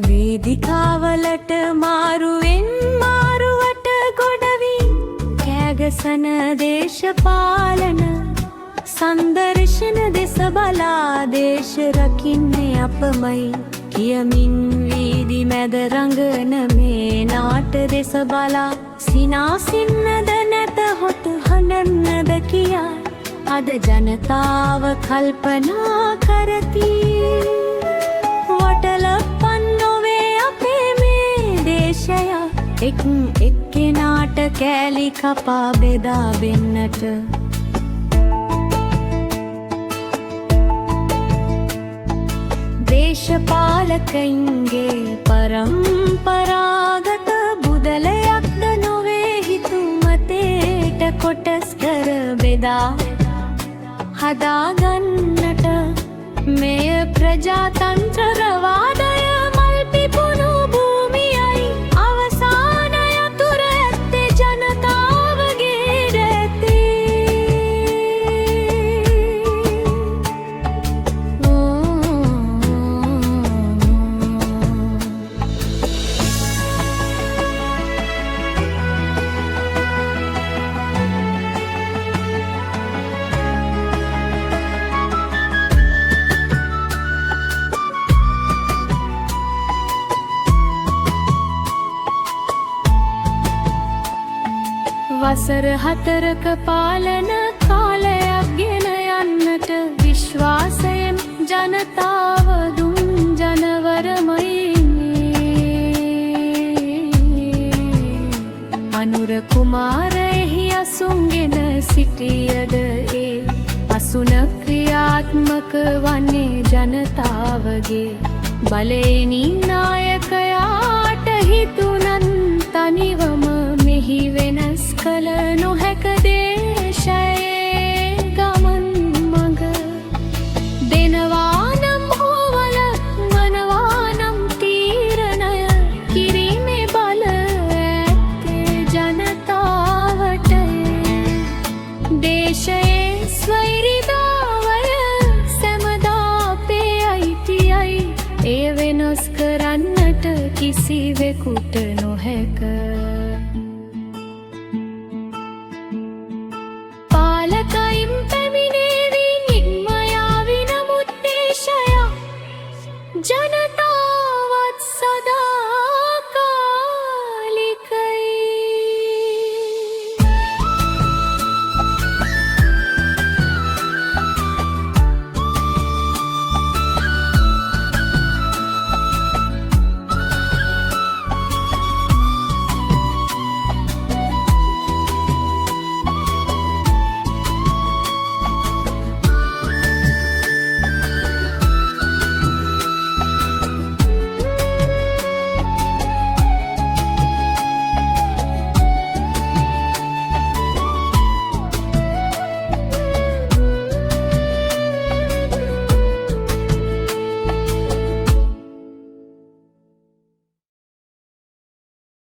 වේදිකාවලට මාරුවෙන් මාරුවට ගොඩවී කෑගසන දේශපාලන සංදර්ශන දෙස බලා දේශ රකින්නේ අපමයි කියමින් වීදි මැද රඟන මේ නාට දෙස බලා සිනාසින්නද නැත හොට හඬන්නද කියා අද ජනතාව කල්පනා කරති වටලපන් නොවේ අපේ මේ දේශය එක් එක්කෙනාට කෑලි කපා බෙදා වෙන්නට දේශපාලකයින්ගේ පරම්පරාගත බුදලයක්ද නොවේ හිතුමතේට කොටස් කර බෙදා හදාගන්නට මෙය ප්‍රජාතන්ත්‍රවාදය මල් පිපුණු භූමියයි අවසානය තුර ඇත්තේ ජනතාවගේ දැතේ වසර 4ක පාලන කාලයක් ගෙන යන්නට විශ්වාසයෙන් ජනතාව දුන් ජනවරමයි අනුර කුමාරයෙහි අසුන්ගෙන සිටියද ඒ අසුන ක්‍රියාත්මක වන්නේ ජනතාවගේ බලෙනි නායකයාට හිතුනන් තනිවම මෙහි වෙනස් කළ නොහැක